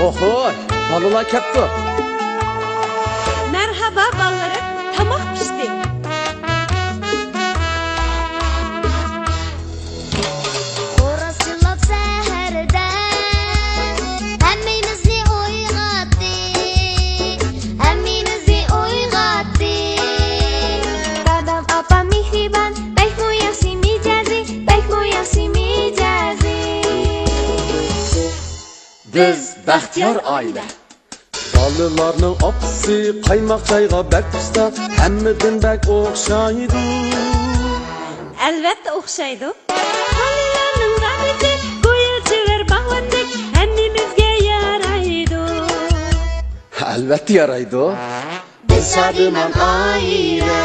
Oho, balalar kaptı. Merhaba ballarım, tamam pişti. Orasılap seherde hemmimizni oygattı. Hemmimizni oygattı. Dadam apam mihriban, bek moyasi micazi, bek moyasi micazi. Biz Baxtiyor aile. Balalarning opsi qaymoq çayga bek usta, hammadan bek o'xshaydi. Albatta o'xshaydi. Balalarning g'amida go'yochilar bag'vatdek hammamizga yaraydi. Albatta yaraydi. Biz Shodiman aile.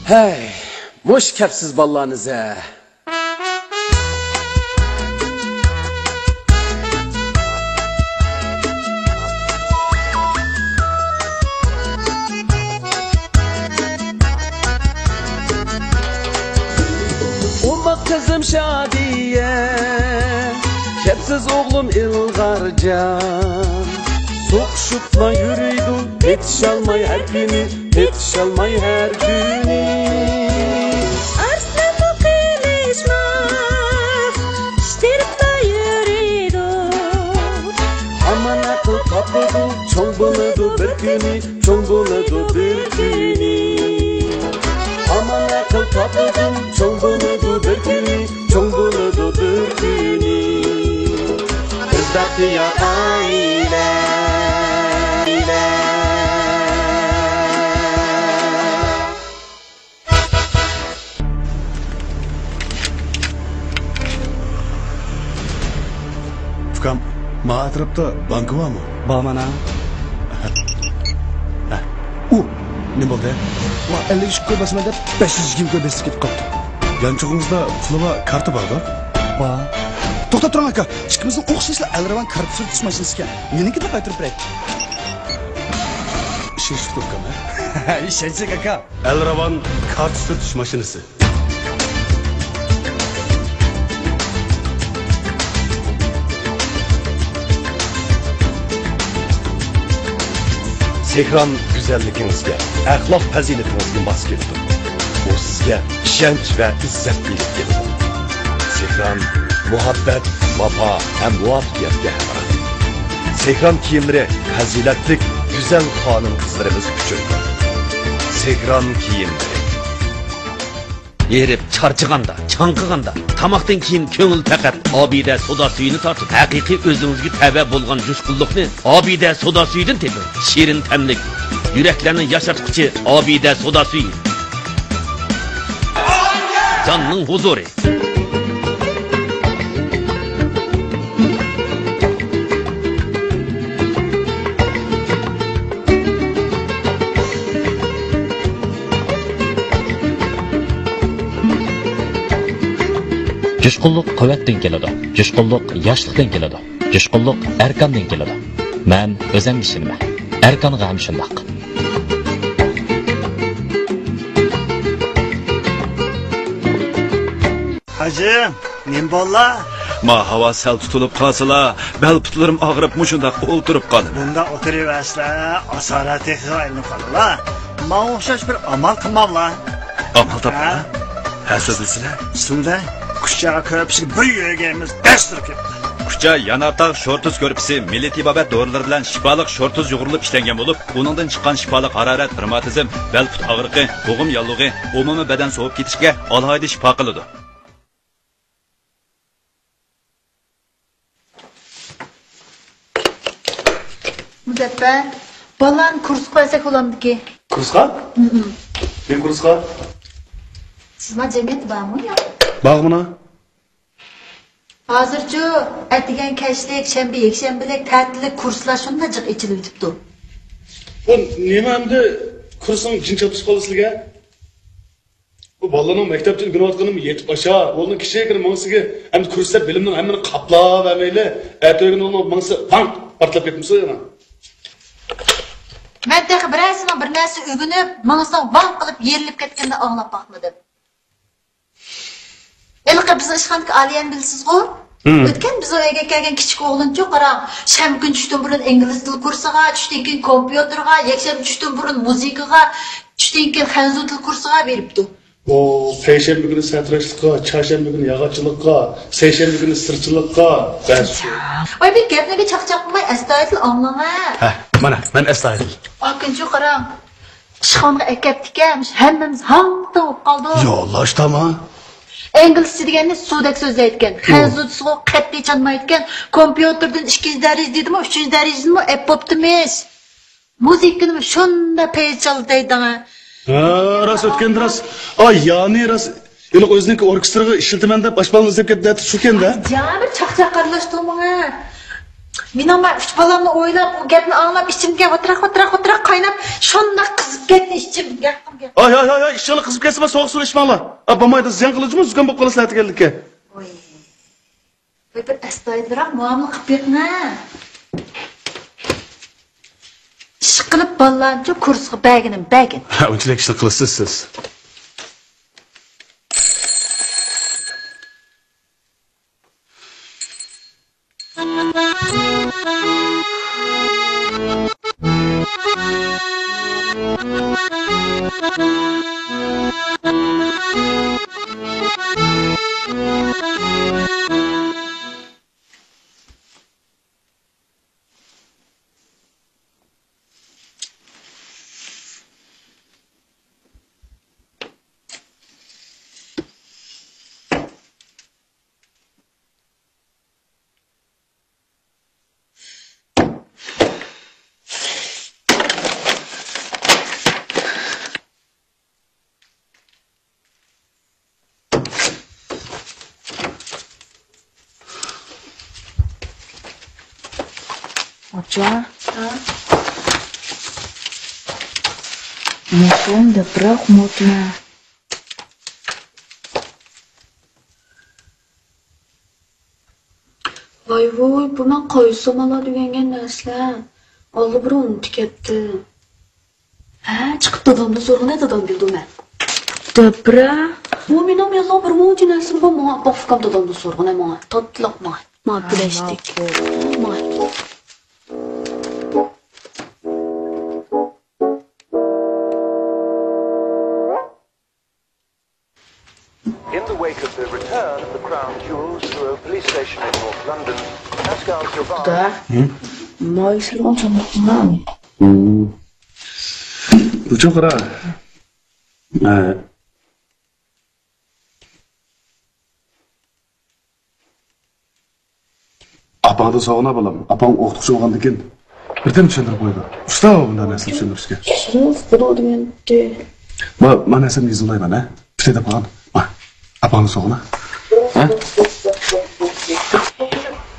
Hey, hoş kapsiz ballarınıza. Olmak kızım Şadiye, kapsiz oğlum İlgarcan. Soğuşupla yürüydü, yetişalmay her günü, yetişalmay her günü. Arslanı qilishmas, ishtiribda yuriydi. Aman akıl tapıdı, çoğ buludu bir günü, çoğ buludu bir günü. Aman akıl tapıdı, çoğ buludu bir günü, çoğ buludu bir günü. Biz Baxtiyor aile. Fukam, ma atrapda banka var mı? Var mana. Ne oldu? Ma 53 ko'rmasman deb 520 ko'rbesi ketib qoldi. Yanchog'ingizda pulova karta bor-da? Bor. To'xtab turing aka. Ikkimizning o'xshashli Alravan karta surtish mashinasi ekan. Meniki deb aytirib beray. Ishonch tutibkan, ha? Ishonchak aka. Elravan kart sürtüş maşinesi. Sehran güzelliginizge, ahlak faziletinizge bas keldi. O sizge işenç ve izzet bilip geldi. Sehran muhabbet, vafa hem muvaffakiyetge hemra. Sehran kiyimleri faziletlik, güzel hanım kızlarımız küçüldü. Sehran kiyimleri. Yerip charchiganda, chanqiganda, tamoqdan keyin ko'ngil faqat obida soda suyini tortib, haqiqiy o'zingizga tava bo'lgan jushqunlikni obida soda suyidan teping. Shirin tamlik, yuraklarni yashartquchi obida soda suyi. Jonning huzuri. Jushqunlik quvvatdan keladi. Jushqunlik yoshlikdan keladi. Jushqunlik erkandan keladi. Men o'zim ishonman. Erkonga ham shundoq. Hacım, nimbolla? Ma hava sel tutulup kalsıla, bel putlarım ağrıp muşundaq oturup kalın. Bunda oturuversler, asarati aylanıp kalırlar. Bana o'xshash bir amal qilmamlar. Amal tapma. Ha sizlar? Sunda Kuşçağa körpüsü bir yürüyeceğimiz ders durup gitti. Kuşça yanardağ şortuz körpüsü milli tibabat doğruları bilen şifalık şortuz yoğurulup işlengen bulup, bunundan çıkan şifalık hararet, revmatizm, bel put ağrıqı, boğum yallığı, umumi beden soğup ketişke alayda şifa kılıdı. Muzaffer, balan kurs qo'ysak bo'lamdiki? Kursqa? Ne kursqa? Sizma jamiyat bormi yo? Bog'mina. Hozircha atigan kashlik, shanba, yakshanbalik, ta'tillik kurslar shunday jiq ichilib o'tibdi. Bu nima endi kursning jinchapsiz qoldi sizga? Bu bolalarning maktabda o'rganayotganimi yetib osha, ularning kichikroq mangsiga endi kurslar bilimning hammani qaplab amayli, atog'ini uning mangsi panq portlab ketmasa yana. Men de birasini bir narsa o'rganib, mangsidan vang qilib yerilib ketganda anglab boqmadim. Elqi biz ishxonga aliyan bilsiz-ku? O'tgan biz uyga kelgan kichik o'g'lincha qarang, shanba kun tushdan burun ingliz tili kursiga, tushdan keyin kompyuterga, yakshanba tushdan burun muzikaga, tushdan keyin xanzu til kursiga beribdi. O payshanba kuni satrashlikqa, chorshanba kuni yog'ochchilikqa, seshanba kuni sirchilikqa, bas. Voy bir gaplarga chaqchaq qilmay astoydil anglama. Ha, mana men astoydil. Akınca qarang. Ishxonga akaptikan, hammamiz hangda bo'lib qoldik. Yo, Allah ishtama. İngilizce degani suvdek so'zlayotgan, xanzutsuga qat'iy chanmayotgan, kompyuterdan 2 daraj deydimi, 3 darajmi epoptimiz. Muzikani shunda peychal deydimi. Ha, ras o'tgan ras. Ay, yani ras. Yana o'ziniki orkestraga ishiltiman deb boshbalni izlab ketdi, shu kenda. Jami chaqchaq qarlashdimi? Men ama 3 balamni o'ylab, u gapni anglab, ichimga o'tiraq qaynab, shunda qizib ketdi ichim. Ay, ishingni qizib ketsa, sovuq suv ichmanglar. Bo'lmaydi, ziyon qiluvchimi, zukam bo'lib qolasizlar deganlikka. Voy. Voy bir astoydilroq muomala qilib berma. Ish qilib bolalarcha kursga bagin. Ha, unchalik ishlar qilasiz siz. Hoca. Mutlum da bırak mutlu. Voy, bu men qo'ysam ala degan narsa. Oldi bir unutib ketdi. Ha, chiqib dadamni so'rg'ina dadam bildi men. Dabra. Bu mening yo'q bir mo'jinasi bu menga bofkam dadamni so'rg'ina menga. Totliq menga. Men bilashdik. In the wake of the return of the crown jewels to a police station in North London, Pascal survived. Mooi ons man. Bu çok ra. Apağda sağına balam. Apağın oxtuqçı olğandan keyin birden tushuntirib qo'ydi. Usta bundan narsa tushuntirishga. Men narsani yozmayman, ha? Bitta qo'ygan. Apağın sağına. Ha?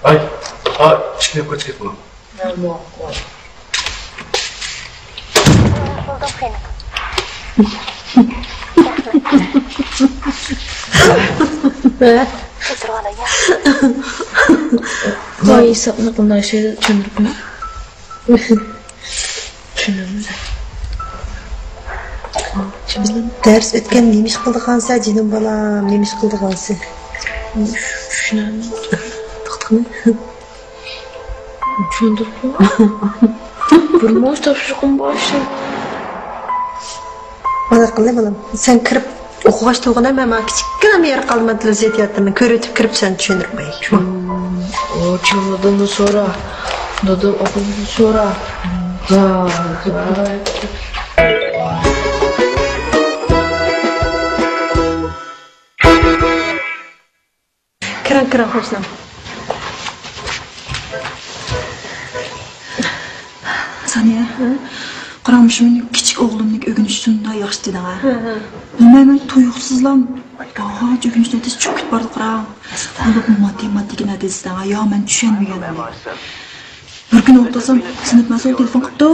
Ay, chiqib qo'yib bunu. Voy, sapni bunday şey tushuntiribman. Tushunamda. Ders o'tgan nemish qildigansa, jinim bolam, nemish qildigansa. Tushunaman. To'xtami? Tushuntiribman. Bir mo'sh topshiriqim bor shu. Mana qilay bolam, sen kirib o'qig'ach to'g'ana men kichikgina mer qolmadi ziyatini ko'rib kirib sen tushuntirib qo'y. O çamadanı sonra, dadım okulunu sonra. Kıran hoşlan. Saniye, Qaramış meni kichik o'g'limning o'ginishida yaxshi dedi ha. Bilmayman tuyuqsizlam. Aha, o'ginishda tez cho'kib bordi qaram. Bu matematika natijasida yo men tushunmaganman. Bir kun o'rtasam sinf mas'ul telefon qildi.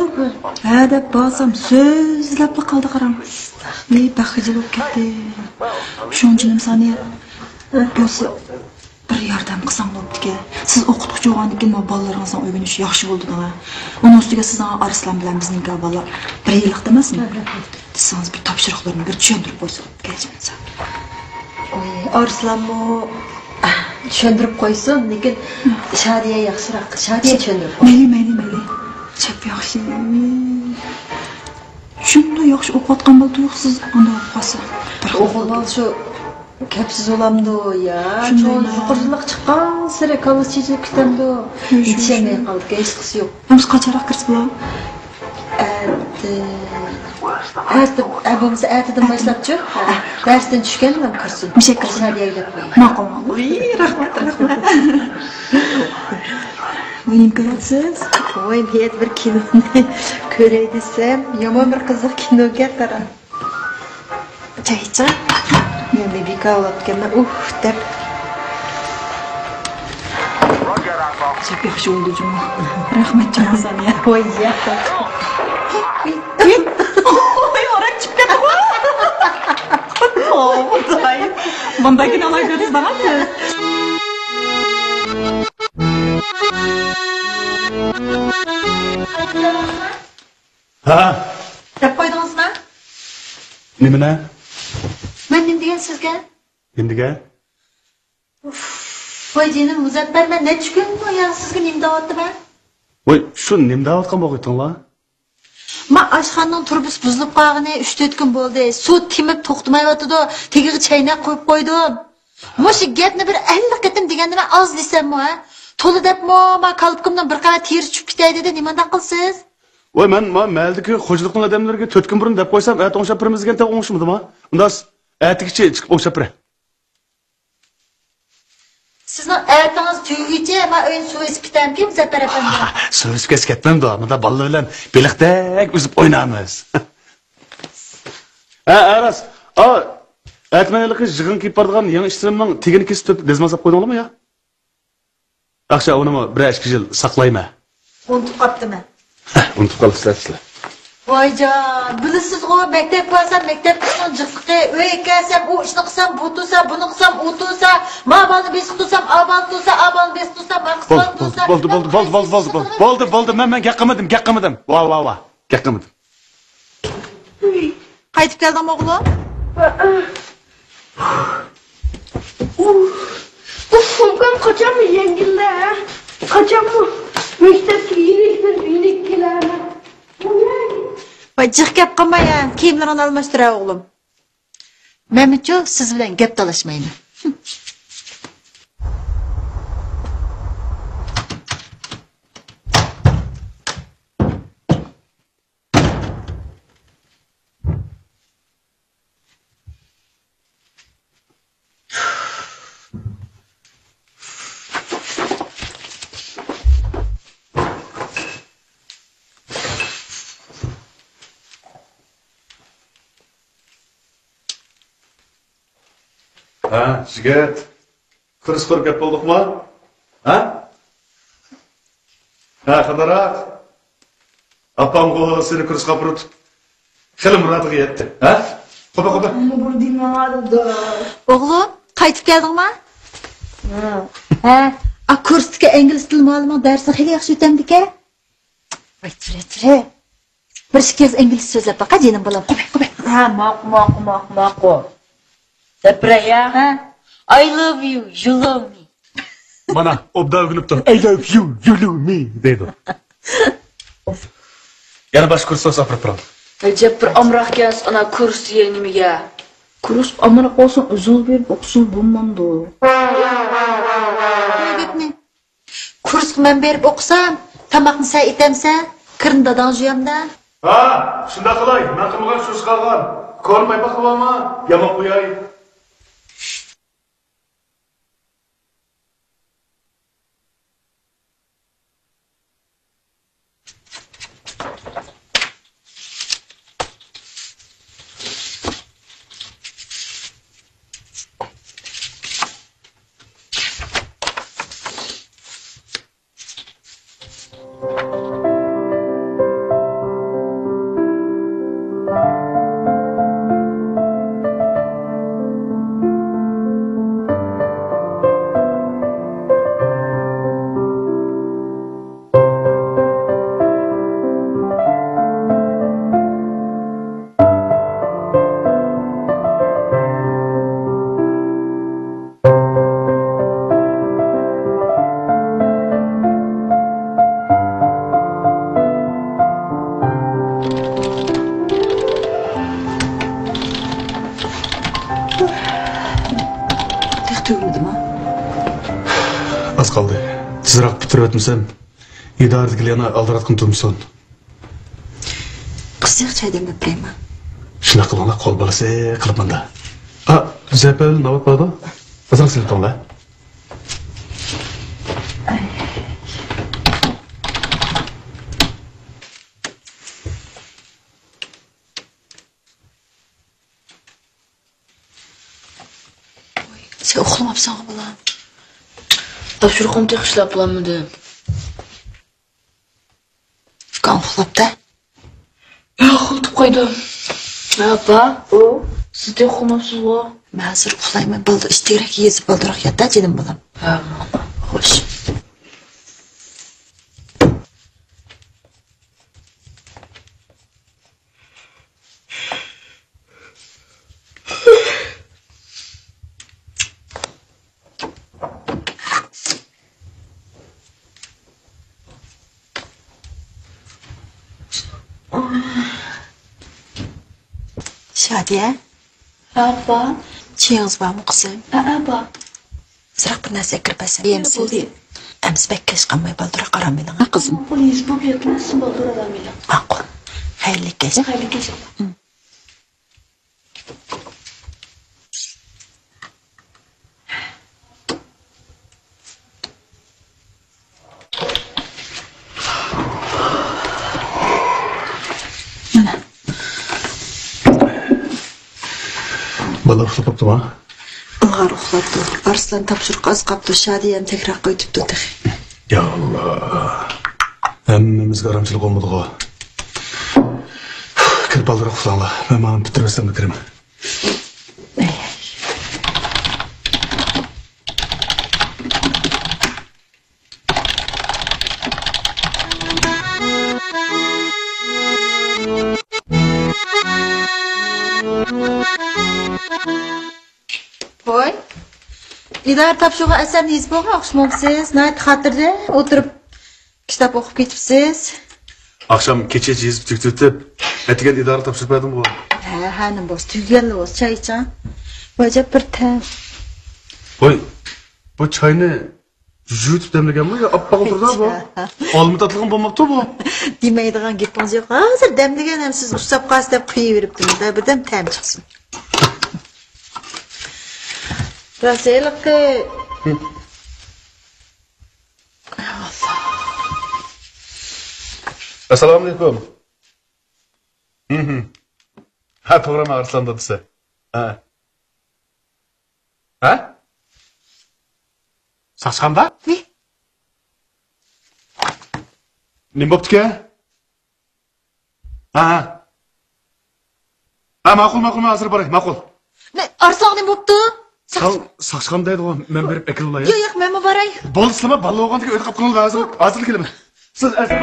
Ha deb bosam so'zlab qoldi qaram. Baxijil bo'lib ketdi. Shunchinim sani bo'lsa bir yordam qilsam bo'pti-ki. Siz o'qituvchi bo'lgandan keyin bolalaringizning o'rganishi yaxshi bo'ldi-da. Uning ustiga sizning Arslan bilan bizning bolalar bir yillik emasmi? Siz bir topshiriqlarni bir tushuntirib qo'ysangiz, kelishmaysan. Oy, Arslanmi tushuntirib qo'ysin, lekin Shadiya yaxshiroq. Shadiya tushuntirib. Mayli. Chap yaxshi. Shunday yaxshi o'qiyotgan bo'ldi tuyuqsiz unda o'qisa. Bir o'g'il bola shu kapsiz olamdi ya. Yuqorilik chiqqan sira kavachchilik kutamdi. Yetishmay qoldi, hech qisi yo'q. Hamsi qachonroq kirsa bo'lar? Bo'lmasa ertadan boshlab-chi. Darsdan tushganman kirsin. Mushakil Shadiyaga deb qo'y. Ma'qul. Rahmat. Nima qilyapsiz? Voy, men bir kinoni ko'ray desam, yomon bir qiziq kinoga qaram. Chaycha. Men bebika olibganman. Deb. Chap yaxshi bo'ldi juma. Rahmat janosan ya. Voy, ya. Oy, orak chiqib ketdi. Xudoy. Bundagi nima ko'rsiz barasiz? Ha? Deb qo'ydingizmi? Nimani? Men nima degan sizga? Endiga? Voy jinim Muzaffar, men necha kun bo'yi sizga nima deyapman? Voy, shu nima deyotgan bo'g'itdinglar? Men oshxonaning turbisi buzilib qolgani 3-4 kun bo'ldi. Suv timib to'xtamayotdi, tegiga chaynab qo'yib qo'ydim. Mushi gapni bir 50 qatim deganda men oz desammi, ha? To'la debmi, men qalbimdan bir qara teri tushib ketay dedi, nimanda qilsiz? Voy, men maldiki xo'jalikning odamlariga 4 kun burun deb qo'ysam, at o'ngshab birimiz degan taq o'ngishmidimi? Undas atigicha chiqib o'ngshab bir. Sizning aytingiz tugicha men o'yin suv isib ketamki, Muzaffar efendi. Suv isib ketmamdi, bunda bolalar bilan beliqdek uzib o'ynaymiz. Aras. Aytmaylik yig'in kelib borgan yangi ishchirimning tegini kesib dezmazab qo'ydinglarmi ya? Yaxshi, uni bir 2 yil saqlayman. Unutib qopdimi? Unutib qolibsizlar. Voyjon, bilasiz-ku, maktab bo'lsa, maktabning jiqqiqi, uy kelsam, u ishni qilsam, bu tursa, buni qilsam, u tursa, ma bolani besiq tursam, abal tursa, abal besiq tursam, ma qismat tursa. Bo'ldi. Men gap qilmadim. Va. Gap qilmadim. Qaytib keldingmi o'g'lim? Sumkam qachonmi yengilda? Qachonmi maktabga yirik kelarman? Voy, jiq gap qilmayman, kiyimlarini almashtiray o'g'lim. Men-chi siz bilan gap talashmayman. Ha, jigit. Kurs qurib gap bo'ldikmi? Ha? Qadarat. Apam qo'li seni kursga burib. Xili murodiga yetdi. Ha? Qo'pa. O'g'lim, qaytib keldingmi? Ha. Kursga ingliz tili ma'lumot darsi xili yaxshi o'tamdi-ku. Voy, ture. Bir kez ingliz so'zlab baqa, jinim bolam. Qo'pa. Ha, ma'qul. Sapraya, I love you, you love me. Mana, obda o'g'ilibdi. I love you, you love me dedi. Yana bosh kursga safar qildim. Ajab bir amroq kelsa, ana kursiga nimaga? Kurs amroq olsin, uzun berib o'qishim bo'lmamdi. Gapni. Kursga men berib o'qisam, tamoqni sen etamsan, kirni dadang juyamda. Ha, shunda qilay. Men qilmagan shu qolgan. Ko'rmay baqilama, yamoq qo'yay. Az kaldı. Tezroq bitirib o'tmasam, idoradagillarni aldiratqim turmson. Qizıq çay demlab beraymi? Shunaqa qilinglar, qo'l bolasi qilibmanda. Zapal navbat borda? Azroq silib qo'yinglar. Sen uxlamabsan bolam. Topshiriqim tekishlab qo'ymadim. Ukan uxlabda? Uxlatib qo'ydim. Apa, siz de uxlamabsiz-ku. Men hozir uxlayman. Bo'ldi, ishtirak yezib bo'ldiroq yotda, dedim bolam. Ha. Xo'sh. Şadiye. Apa. Çayınız var mı kızım? Apa. Sırak bir narsa kirpasan. Yemsiz. Ems bekkeş kalmay baldıra qaramayın ha kızım. Polis bu yetmezsin baldıra qaramayın. Maqul. Hayırlı keş. Hayırlı keş. Bala uxlab qoptimi? Ilg'ar uxlabdi. Arslan topshiriq az qapti. Shadiyam takrar qo'yibdi taxi. Ya Allah. Hammamizga aramchilik bo'lmadi-ku. Kirib aldiroq uxlanglar. Men mana bitirmasam kiraman. Voy. İdare topshirig'i asarni yezib o'qimoqchisiz? Nayt xotirda o'tirib kitob o'qib ketibsiz. Akşam kecha yezib tugitib, atigan idora topshirib berdim bu. Ha, nima bo'lsa, tugaganlar bo'lsa, choy iching. Vajab bir tam. Voy. Bu choyni yutib demlaganmi yo oppoq o'tirdi bu? Olma tatlig'im bo'lmabdi bu. Demaydigan gapingiz yo'q. Hozir damlagan ham siz ustab qolsa deb qo'yaveribdingiz. Birdan tam chiqsin. Raselki. Assalomu alaykum. Ha, to'g'rimi Arslan dadisi? Ha. Ha? Saçqanda? Ne? Nima bo'pti-ku? Ha. Ha, ma'qul, hozir boray, ma'qul. Ne, Arslan nima bo'pti? Saçqan deydi o, men berib ekillar ya. Yo'q, men boray. Bo'lsizmi, balla o'g'andiga o'tib qolgan hozir kelaman. Siz asli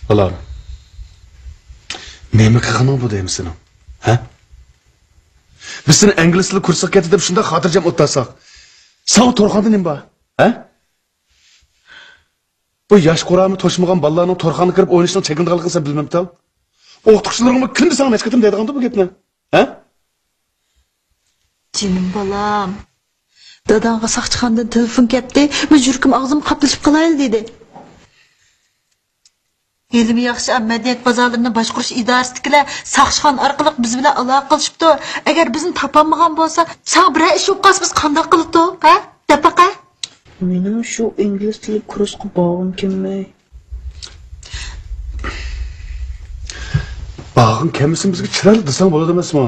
Balam. Nima qilganing bu deymisan? Ha? Biz seni ingliz tili kursiga ketdi deb shunda xotirjam o'tdasak. Sen to'rxonda nima bor? Ha? Bu yosh qo'rami to'shmagan bolalarning to'rxonga kirib o'ynashni chekindiganligini sen bilmabsan. O'qituvchilarimga kunda sana nechta qatim deydiganda bu gapni. Ha? Jinim bolam. Dadangga saqchiqandan telefon keldi. Men yurkim og'zim qaplashib qolayli dedi. Elimi yaxshi madaniyat bozorlarini boshqarish idorasidagilar saqchixon orqali biz bilan aloqa qilishibdi. Agar bizni topolmagan bo'lsa, sen bir ish bo'lib qolsa biz qanday qilibdi? Ha? Dapaqa? Mening shu ingliz tili kursiga borgim kelmay. Bağın kelmesin bizga chiral desang bo'ladi emasmi?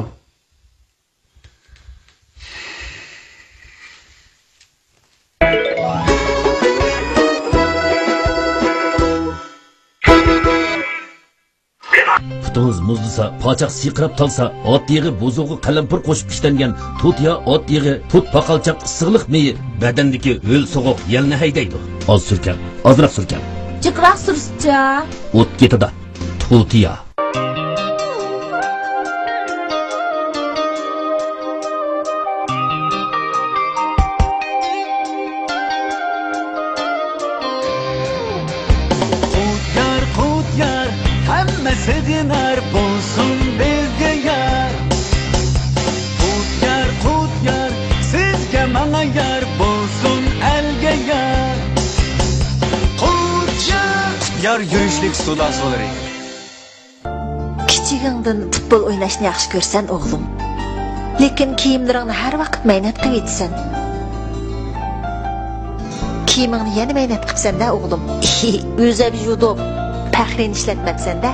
Putunuz muzlasa, pochaq siqirab talsa, ot yig'i buzug'i qalampir qo'shib ishlangan tut ya ot yig'i, tut paqalchaq issiqlik meyi badandagi ho'l so'g'oq yalni haydaydi. Oz surkan, ozroq surkan. Jiqroq sursa. O't ketida. Tutiya. sığınar bulsun bizge yar. Kut yar, sizge bana yar bulsun elge yar. Kut yar yürüşlük sular soları. Kichigingdan futbol o'ynashni yaxshi ko'rsan o'g'lim. Lekin kiyimlaringni har vaqt maynat qilib etsan. Kiyimingni yana maynat qilibsan-da o'g'lim. O'zab judo faxrini ishlatmabsan-da.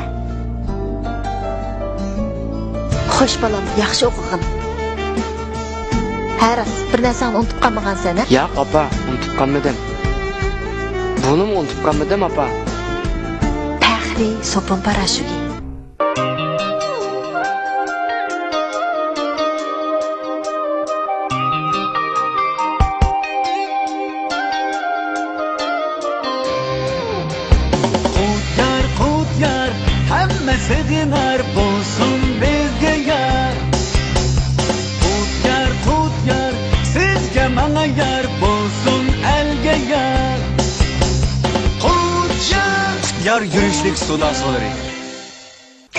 Xo'sh bolam, yaxshi o'qig'in. Haras, bir narsani unutib qolmagansan-a? Yo'q, opa, unutib qolmadim. Buni unutib qolmadim, opa. Faxri sopon parashugi. Sığınar bulsun bizge yar. Kut yar, sizge bana yar bulsun elge yar. Kut yar yürüşlük sular soları.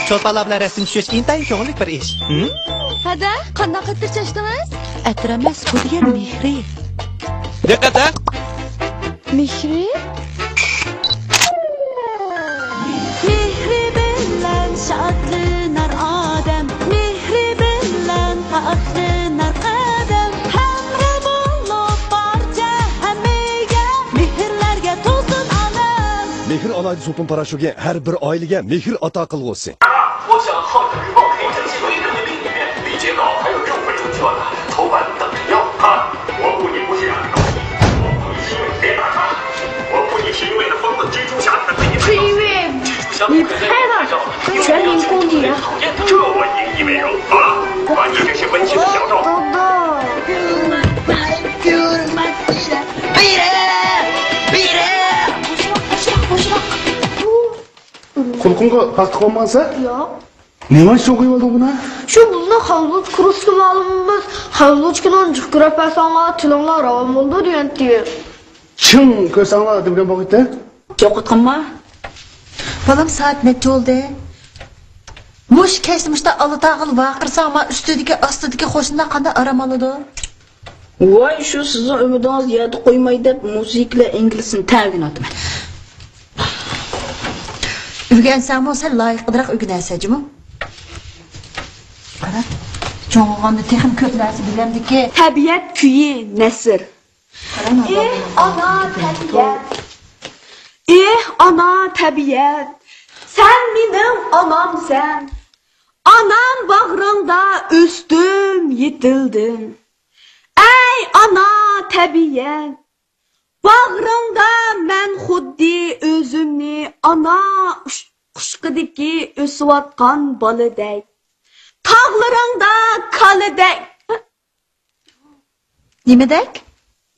Cho'lpala bilan rasm tushish intayin ko'ngillik bir ish. Hada, qanaqa tirchashdingiz? Atramas bu degan mehri. Diqqat! Mehri? Şadlanar adem, mehri bilen faxrlanar qadam. Hamra bulup barcha hamiga, mehrlarga to'lsin alam. Mehr alaydi Sopon parashugi har bir oilaga mehr ato qilg'usi. 我想号角日报可以展现为人民里面比截稿还有更为准确的头版等着要看。我不你不是让你高兴，我不你是因为别打他，我不你是因为那疯子蜘蛛侠他对你是因为你拍了全民公敌啊！这我引以为荣。好了，把你这些温馨的小手。Kulkunga pastı olmazsa? Yok. Ne var şu koyuyordu buna? Şu bunu havlu kurusu malımız havlu çıkınan cıkıra sana tülonlar avam oldu diyen diyor. Çın kösanlar degan vakitte? Çok atma. Balam saat necha oldu? Mush kesmişde alıtağıl vaqırsa ama üstüdeki astideki qo'shinda qanday aram oladi? Voy, shu sizning umidingiz yerda qo'ymay deb musiqa inglizini ta'minotman. O'rgansam bo'lsa loyiqliroq o'rganasajmi? Qara, cho'ng'onni texnik ko'p narsa bilamdiki. Tabiat kuyi nasr. Ana tabiat. Ana tabiat. Sen benim anamsan. Anam bağrında üstüm yetildim. Ey ana tabiat. Bağrında men xuddi özümni ana quşqidiki o'siyotgan boladek. Tog'laringda qalidek. Nimadek?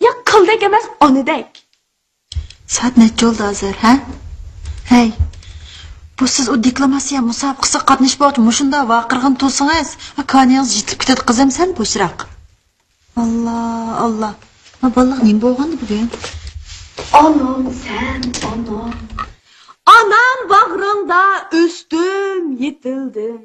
Ya qildek emas, onidek. Saat necha oldu hozir, ha? Hey. Bu siz o diplomasiya musobaqasiga qatnashmoqchi mushunda vaqirg'in to'singiz, akaningiz yetib ketadi qizim sen bo'shroq. Allah. Ma ballar nim bo'lgandi bugun? Anam sen, anam. Anam bağrında üstüm yetildim.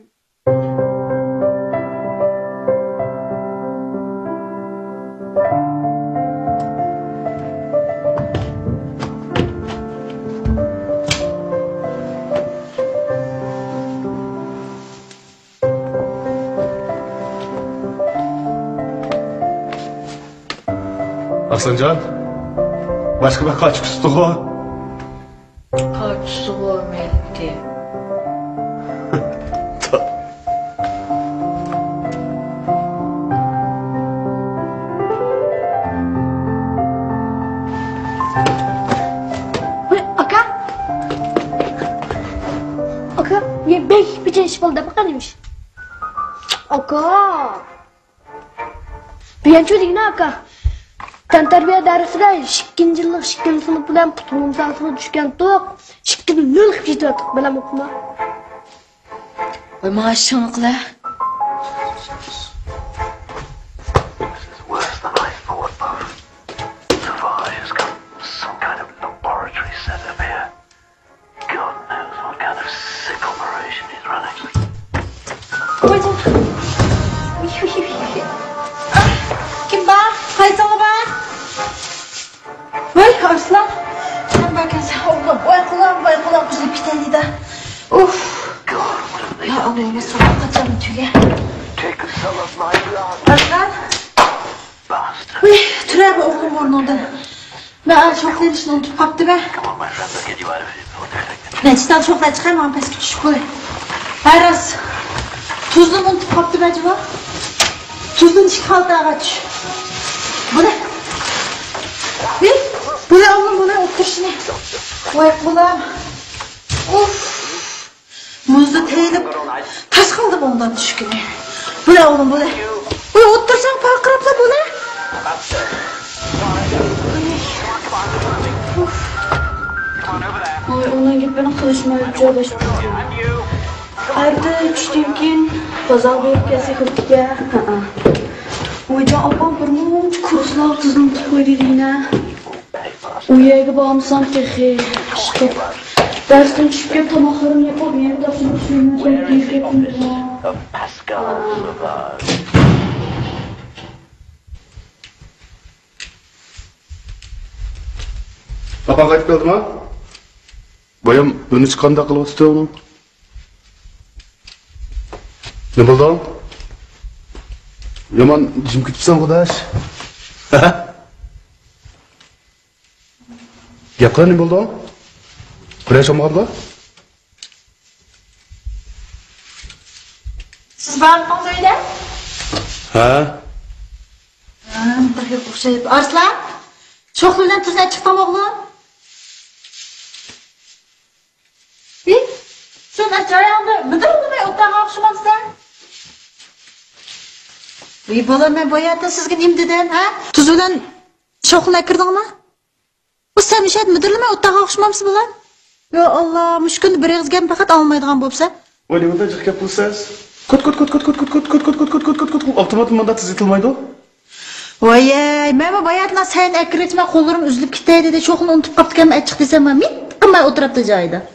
Aslancan, başka bir kaç kustu o? Kaç su vermedi. Aka, ya bir şey oldu bakalımmış. Aka. Ben çocuk ne aka? Tantarbiya dersine 2. yıllık 2. sınıf bilen tutulum sahasına düşken tok 2'ni nol qilib ketiyotib bilan o'qima. Voy mashina qila. Some kind of laboratory set up here. God knows what kind of sick operation Aslan. Uy, türe bu okum ornunda. Ben çok işini unutup kaptı be. Ne cidden çok da çıkamam pes küçük boy. Aras. Tuzlu mu unutup kaptı be acaba? Tuzlu'nun içi kaldı ağaç. Bu ne? Bu ne oğlum bu ne? Otur şunu. Oy kulağım. Of. Muzda teylim. Tas kaldım ondan düşküne. Bu ne oğlum bu ne? Uy otursan parkırapla bu ne? Oy ondan git beni kılışmaya çalıştım. Arda düştüm ki pazar verip gelse kırptık ya. Oyda abam bir munç kuruslar tuzunu koydu yine. Uyaya bağımsam tehi çıkıp. Dersten çıkıp tamaklarımı yapıp yeni dersini suyunu koyup yapayım. Papa qaytib keldi mi? Boyam uni chiqqanda qilib o'tdi uni. Ne bo'ldi? Yomon jim ketibsan xudosh. Gap qilib ne bo'ldi? Biroz olmaganmi? Siz barqingiz uyda? Ha? Daha o'xshayib. Arslan. Cho'qlidan tuzdan chiqdim o'g'lim. Şuna çayağında müdürlüğüme otağa akşamazsan. İyi balam ben boyatın sizgin imdiden ha? Tuzulan şokuna kırdın mı? Bu sen işet müdürlüğüme otağa akşamamsın bulan? Ya Allah müşkün bir egizgen fakat almaydıgan bopsa. O ne kadar çıkıp bulsaz? Kut otomatik mandat itilmaydı o. Vay ben boyatına sen ekretme kollarım üzülüp giteydi de şokunu unutup kaptıkken açık desem ben ama oturup da caydı.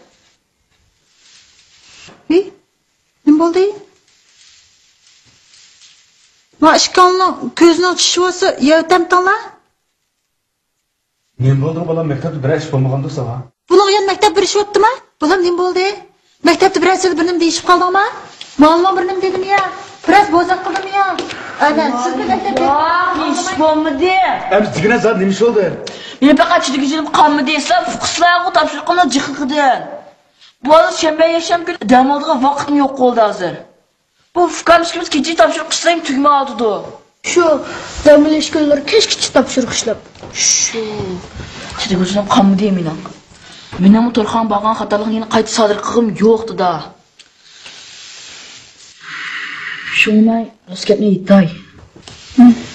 Ne oldu? Ma işkanlı gözünün şişvası yevtem tanla. Ne oldu balam mektepte bir iş bulmagandı sana. Bunun yan mektep bir iş yoktu mu? Balam ne oldu? Mektepte biraz birinin değişip kaldı mı? Malma birinin dedim ya. Biraz bozak kıldım ya. Ana siz de mektepte. İş bulmadı. Hem sigine zaten demiş oldu. Benim pek açıdı gücüm kalmadı. İslam fıkıslağı tapşırıklarına cıkıkıdın. Bu arada şembe yaşam günü dam aldığı vaktim yok oldu hazır. Bu fıkarmışkimiz keçi tapşırık kışlayım tügme aldı da. Şu damıl eşkölleri keşke tapşırık işlep. Şu. Size gözünüm kanmı diyeyim inan. Benim bu torkan bağın hatalığı yine kayıt sadır kığım yoktu da. Şunay rasketme iddiay.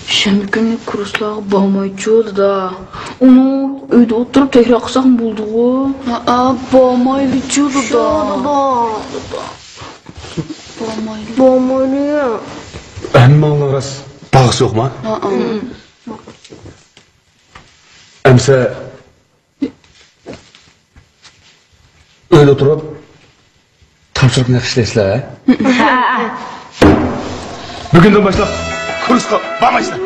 Şembe günü kuruslağı bağmayıcı oldu da. Onu öyle oturup tekrar kısak mı buldu o? Bağmayıcı oldu da. Bağmaylı ya. Hem ağlarız. Bağış yok mu? Hemse öyle oturup tapşırık ne işleysizler ha? Bugünden başlap kursqa bağmaysızlar.